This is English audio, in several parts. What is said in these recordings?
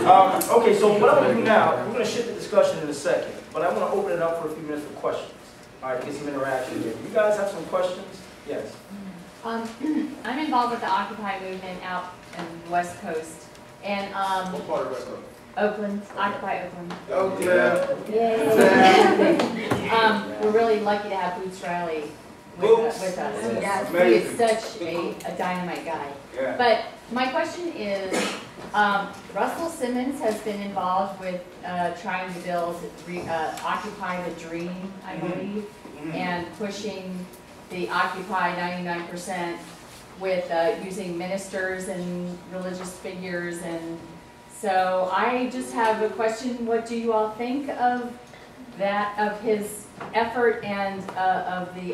Okay, so what I'm going to do now, we're going to shift the discussion in a second, but I want to open it up for a few minutes for questions. All right, get some interaction here. You guys have some questions? Yes. I'm involved with the Occupy movement out in the West Coast. And what part of West Coast? Oakland, Occupy Oakland. Oh, yeah. Yay. We're really lucky to have Boots Riley with us. Yeah, he is such a dynamite guy. Yeah. But my question is, Russell Simmons has been involved with trying to build Occupy the Dream, I believe, and pushing the Occupy 99% with using ministers and religious figures. And so I just have a question. What do you all think of that, of his effort and of the,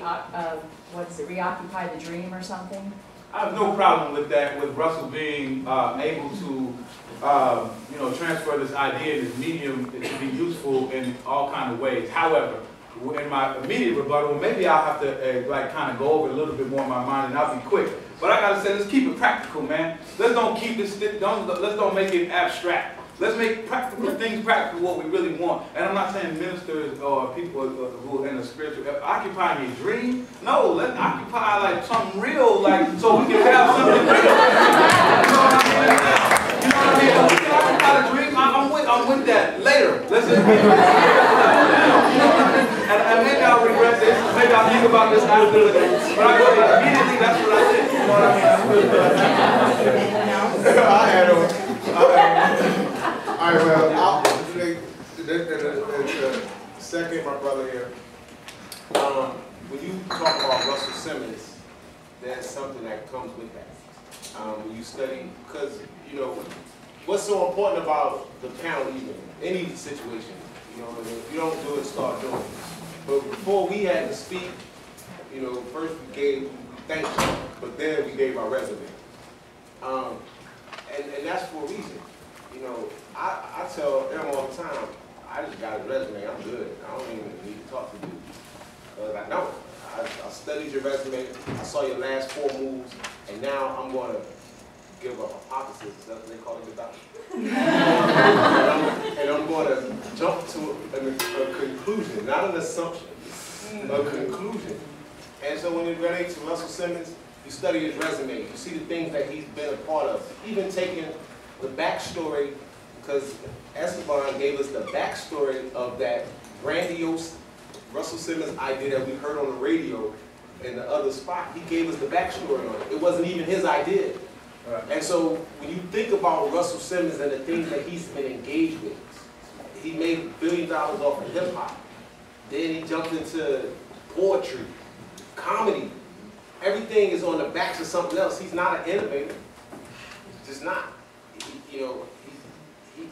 what is it, Reoccupy the Dream or something? I have no problem with that, with Russell being able to, you know, transfer this idea, this medium, to be useful in all kinds of ways. However, in my immediate rebuttal, maybe I'll have to like kind of go over a little bit more in my mind, and I'll be quick. But I gotta say, let's keep it practical, man. Let's don't keep this. Let's don't make it abstract. Let's make practical things practical, what we really want. And I'm not saying ministers or people who are in the spiritual, occupying your dream. No, let's occupy like something real, like so we can have something real. You know what I mean? If we can occupy the dream, I'm with that. Later. Let's just and maybe I'll regret this. Maybe I'll think about this after. But I go immediately. That's what I did. You know what I mean? I had one. All right, well, second, my brother here. When you talk about Russell Simmons, there's something that comes with that. When you study, because, you know, what's so important about the panel, even any situation, you know, if you don't do it, start doing it. But before we had to speak, you know, first we gave thank you, but then we gave our resume. And that's for a reason. You know, I tell them all the time, I just got a resume, I'm good. I don't even need to talk to you. Because I know. I studied your resume, I saw your last 4 moves, and now I'm going to give a hypothesis, that's what they call it, and I'm going to jump to a conclusion, not an assumption, a conclusion. And so when it relates to Russell Simmons, you study his resume, you see the things that he's been a part of, even taking the backstory, because Esteban gave us the backstory of that grandiose Russell Simmons idea that we heard on the radio in the other spot. He gave us the backstory on it. It wasn't even his idea. Right. And so when you think about Russell Simmons and the things that he's been engaged with, he made $1 billion off of hip hop. Then he jumped into poetry, comedy. Everything is on the backs of something else. He's not an innovator. He's just not. You know,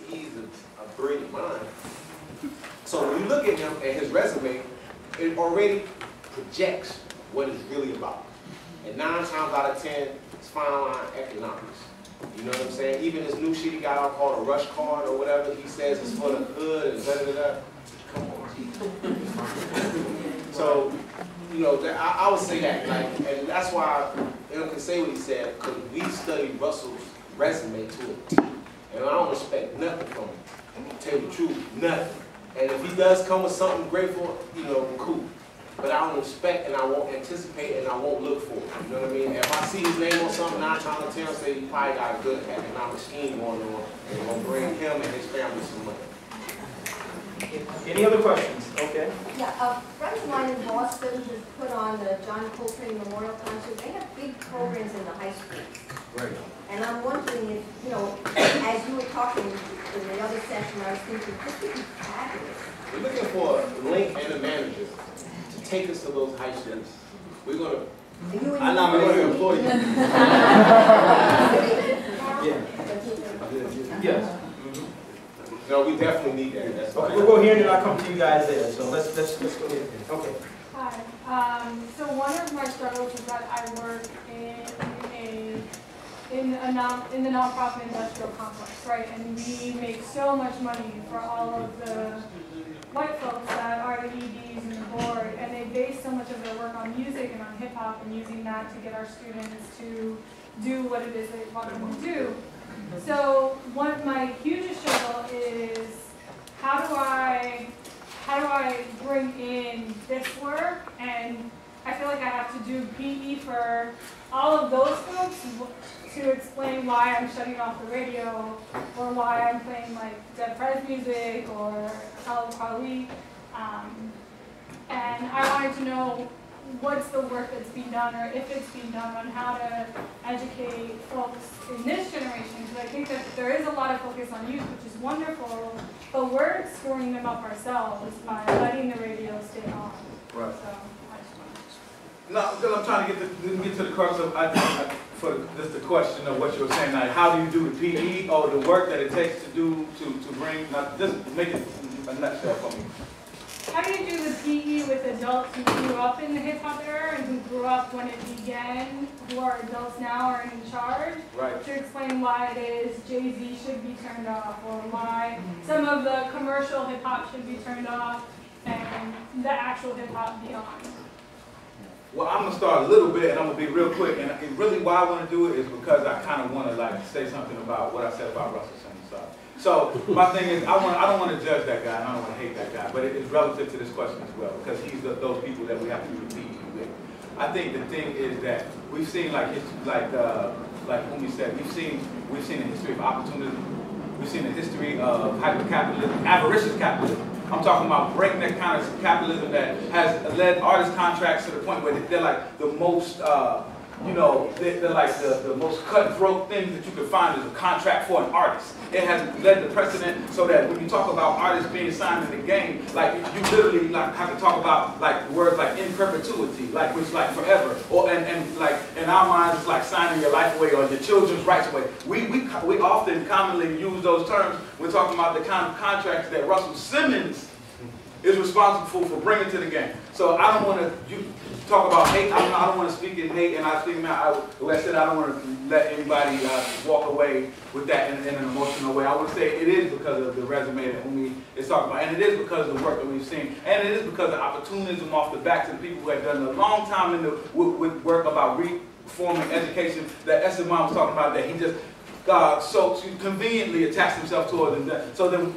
he's a brilliant mind. So when you look at him and his resume, it already projects what it's really about. And 9 times out of 10, it's fine line economics. You know what I'm saying? Even this new shit he got out called a rush card or whatever, he says it's for the hood and da-da-da-da. Come on. So, you know, I would say that, like, and that's why I can say what he said, because we studied Russell's resume to a T. And I don't expect nothing from him. I'm gonna tell you the truth, nothing. And if he does come with something grateful, you know, cool. But I don't expect and I won't anticipate and I won't look for it. You know what I mean? If I see his name on something, 9 times out of 10, I'll say he probably got a good economic scheme going on and it's gonna bring him and his family some money. Any other questions? Okay. Yeah, friends of mine in Boston who put on the John Coltrane Memorial Concert. They have big programs in the high schools. Right. And I'm wondering if, you know, as you were talking in the other session, I was thinking, this would be fabulous. We're looking for a link and a manager to take us to those high schools. We're going to, I'm not going to employ you. Yes. No, we definitely need that. That's okay, we'll go here and then I'll come to you guys there. So let's go ahead. Okay. Hi. So one of my struggles is that I work in the nonprofit industrial complex, right? And we make so much money for all of the white folks that are the EDs and the board, and they base so much of their work on music and on hip hop and using that to get our students to do what it is they want them to do. So my hugest struggle shutting off the radio, or why I'm playing like Dead PREZ music or Khalid Kweli. And I wanted to know what's the work that's being done, or if it's being done, on how to educate folks in this generation, because I think that there is a lot of focus on youth, which is wonderful, but we're screwing them up ourselves by letting the radio stay on. Right. So I just wanted to. No, because I'm trying to get to the crux of for just the question of what you were saying. Like, how do you do the PE or the work that it takes to do to bring? Now, just make it a nutshell for me. How do you do the PE with adults who grew up in the hip-hop era and who grew up when it began, who are adults now, are in charge? Right. To explain why it is Jay-Z should be turned off, or why some of the commercial hip-hop should be turned off and the actual hip-hop be on. Well, I'm gonna start a little bit, and I'm gonna be real quick. And really, why I want to do it is because I kind of want to like say something about what I said about Russell Simmons. So my thing is, I don't want to judge that guy, and I don't want to hate that guy, but it is relative to this question as well, because he's those people that we have to do the PE with. I think the thing is that we've seen like Umi said, we've seen a history of opportunism. We've seen a history of hyper-capitalism, avaricious capitalism. I'm talking about breakneck kind of capitalism that has led artist contracts to the point where they're like the most, they're like the most cutthroat things that you could find is a contract for an artist. It has led the precedent so that when you talk about artists being signed in the game, like you literally like have to talk about like words like in perpetuity, like which like forever, or and like in our minds it's like signing your life away or your children's rights away. We often commonly use those terms when talking about the kind of contracts that Russell Simmons is responsible for bringing to the game. So I don't want to talk about hate. I don't want to speak in hate, and I think like I said, I don't want to let anybody walk away with that in an emotional way. I would say it is because of the resume that Umi is talking about, and it is because of the work that we've seen, and it is because of opportunism off the backs of the people who have done a long time with work about reforming education that Esteban was talking about, that he just so conveniently attached himself towards, and so then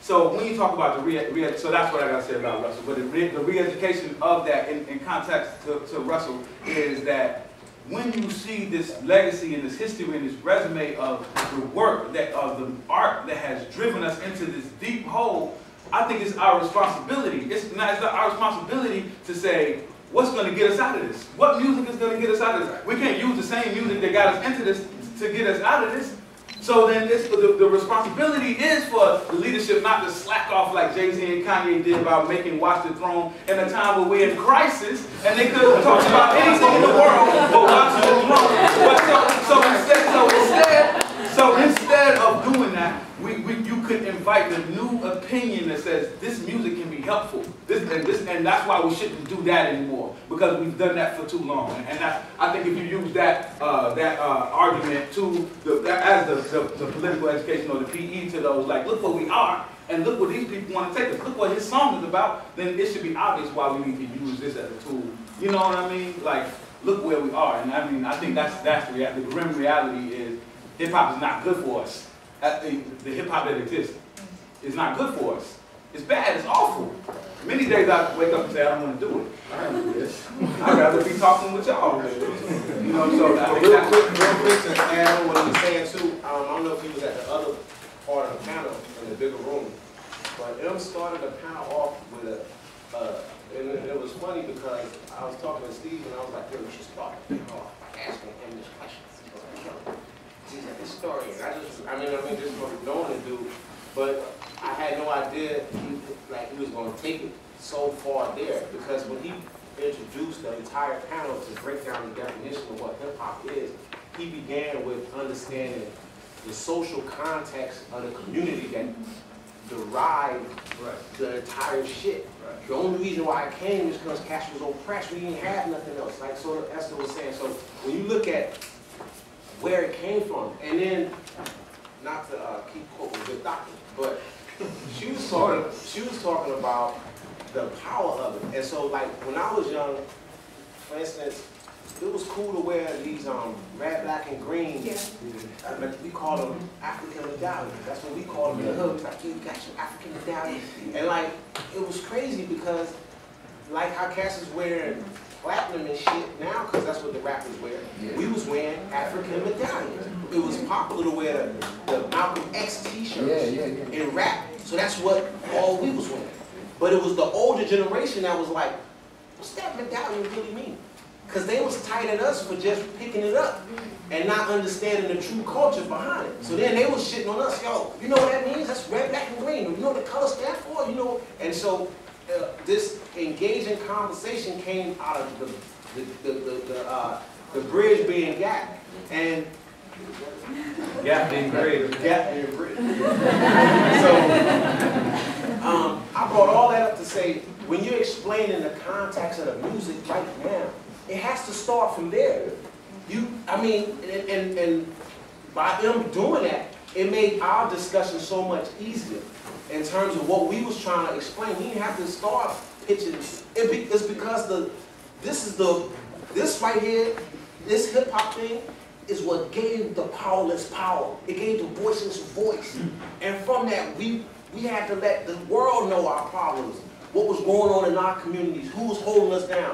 So when you talk about the so that's what I got to say about Russell. But the re-education of that in context to Russell is that when you see this legacy and this history and this resume of the work of the art that has driven us into this deep hole, I think it's our responsibility. It's not our responsibility to say, what's going to get us out of this? What music is going to get us out of this? We can't use the same music that got us into this to get us out of this. So then the responsibility is for the leadership not to slack off like Jay-Z and Kanye did about making Watch the Throne in a time where we're in crisis and they couldn't talk about anything in the world but Watch the Throne. But instead of doing that, you could invite the new opinion that says this music can be helpful. And that's why we shouldn't do that anymore, because we've done that for too long. And I think if you use that argument as the political education or the PE to those, like, look where we are and look where these people want to take us. Look what his song is about. Then it should be obvious why we need to use this as a tool. You know what I mean? Like, look where we are. And I mean, I think that's the reality. The grim reality is hip hop is not good for us. The hip hop that exists is not good for us. It's bad. It's awful. Many days I wake up and say, I don't want to do it. I don't want to do this. I'd rather be talking with y'all. You know, so I think real quick to add on what he was saying too. I don't know if he was at the other part of the panel in the bigger room, but M started the panel off with and it was funny because I was talking to Steve and I was like, yo, you should start the panel off by asking him this question. He's a historian. I mean, just from knowing the dude, but I had no idea he was going to take it so far there, because when he introduced the entire panel to break down the definition of what hip hop is, he began with understanding the social context of the community that derived the entire shit. Right. The only reason why I came is because Cash was oppressed. We didn't have nothing else. Like so Esther was saying. So when you look at where it came from, and then not to keep quoting good doctor, but she was talking about the power of it. And so like when I was young, for instance, it was cool to wear these red, black, and green. Yeah. We call them African medallions. That's what we call them in the hood. Like, you got your African medallion. And like, it was crazy because like how Cass is wearing platinum and shit now because that's what the rappers wear. Yeah. We was wearing African medallions. It was popular to wear the Malcolm X t-shirts in rap. So that's what all we was wearing. But it was the older generation that was like, what's that medallion really mean? Because they was tight at us for just picking it up and not understanding the true culture behind it. So then they was shitting on us, yo, you know what that means? That's red, black, and green. You know what the color stand for? You know? And so this engaging conversation came out of the bridge being gap. And Gap being great. gap being bridge. So I brought all that up to say, when you're explaining the context of the music right now, it has to start from there. I mean, and by them doing that, it made our discussion so much easier in terms of what we was trying to explain. We didn't have to start pitching. It's because this right here, this hip hop thing, is what gave the powerless power. It gave the voiceless voice. And from that, we had to let the world know our problems, what was going on in our communities, who was holding us down.